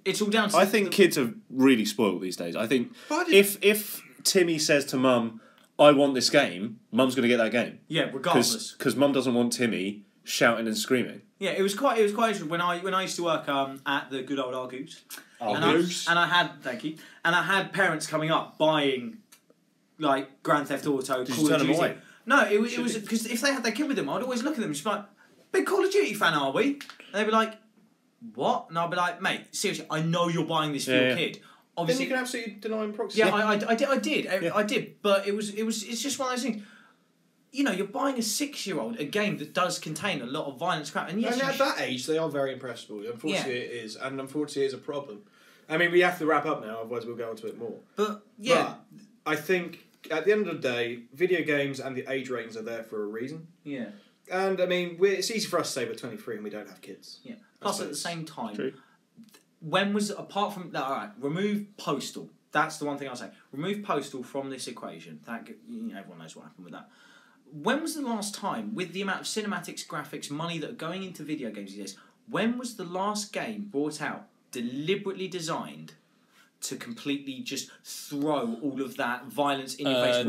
It's all down to I think kids are really spoiled these days. I think if Timmy says to Mum, "I want this game," Mum's going to get that game. Yeah, regardless. Because Mum doesn't want Timmy shouting and screaming. Yeah, it was quite interesting when I used to work at the good old Argoose. Argoose. And I had parents coming up buying like Grand Theft Auto. Did Call you turn of them Duty. away? No, it was because if they had their kid with them, I'd always look at them and just be like, "Big Call of Duty fan, are we?" And they'd be like, "What?" And I'd be like, "Mate, seriously, I know you're buying this for your kid." Then Obviously, you can absolutely deny him proxy. yeah, I did, but it's just one of those things. You know, you're buying a 6-year-old a game that does contain a lot of violence crap, and yes, And you at that age, they are very impressionable. Unfortunately, it is, and unfortunately, it is a problem. I mean, we have to wrap up now, otherwise we'll go into it more. but yeah, But I think at the end of the day, video games and the age ratings are there for a reason. yeah. And I mean, it's easy for us to say we're 23 and we don't have kids. Yeah. Plus, at the same time, True. when was apart from that? All right, remove Postal. That's the one thing I'll say. Remove Postal from this equation. Everyone knows what happened with that. When was the last time, with the amount of cinematics, graphics, money that are going into video games these days, when was the last game brought out deliberately designed to completely just throw all of that violence in your face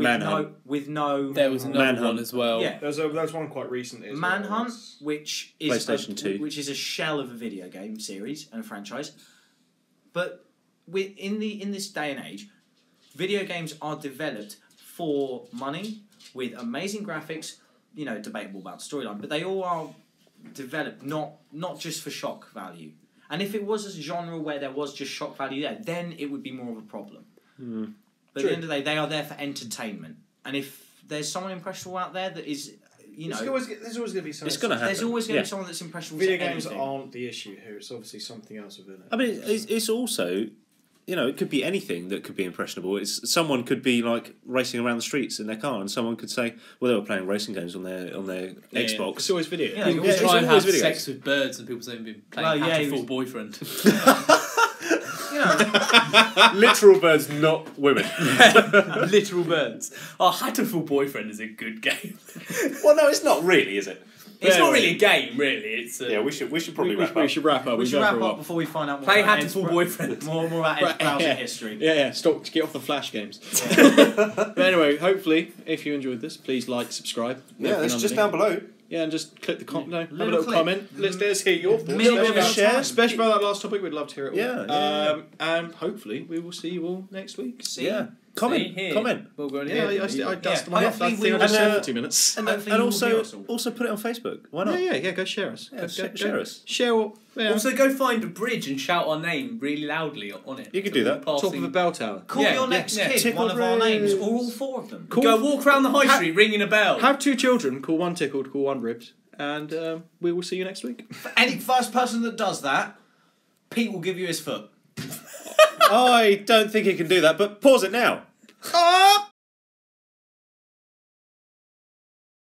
with no? There was another one as well. Yeah, There was one quite recently. As Manhunt, well. which is PlayStation 2. which is a shell of a video game series and a franchise, but in this day and age, video games are developed for money with amazing graphics. Debatable about storyline, but they all are developed not just for shock value. And if it was a genre where there was just shock value there, then it would be more of a problem. But at the end of the day, they are there for entertainment. And if there's someone impressionable out there that is, there's always going to be someone. It's going to happen. there's always going to be someone that's impressionable. Video to games anything. aren't the issue here. It's obviously something else within it. I mean, it's also, it could be anything that could be impressionable. Someone could be like racing around the streets in their car, and someone could say, "Well, they were playing racing games on their Xbox." It's always video. Yeah, People it's try and always have videos. sex with birds, and people say they've been playing Hatful Boyfriend. Literal birds, not women. Literal birds. Oh, Hatful Boyfriend is a good game. Well, no, it's not really, is it? It's not really a game, really. It's Yeah, we should probably wrap We up. should wrap up. We We've should gone wrap for a while. up before we find out more Play about Hatful Boyfriend. more about Edge browser history. Yeah. Stop to get off the Flash games. But anyway, hopefully, if you enjoyed this, please like, subscribe. Yeah, everything it's just underneath. down below. Yeah, and just click the have a Little little click. comment. Let's hear your thoughts. Minimum Especially of a about- share. Especially about that last topic, we'd love to hear it all. Yeah. And hopefully, we will see you all next week. See? Yeah. Comment. We'll go in Yeah, here. I dusted my Hopefully I think we I will- just said And, for 2 minutes. And hopefully And you will hear also, us all. also put it on Facebook. Why not? Yeah, go share us. Yeah, Go share us. Share what... Yeah. Also, go find a bridge and shout our name really loudly on it. You could do that. Top of a bell tower. Call Yeah, your yeah, next yeah. kid Tickled one of our names, Ribs. or all 4 of them. Cool. Go walk around the high street ringing a bell. Have 2 children, call one Tickled, call one Ribs, and we will see you next week. For any first person that does that, Pete will give you his foot. I don't think he can do that, but pause it now. Up!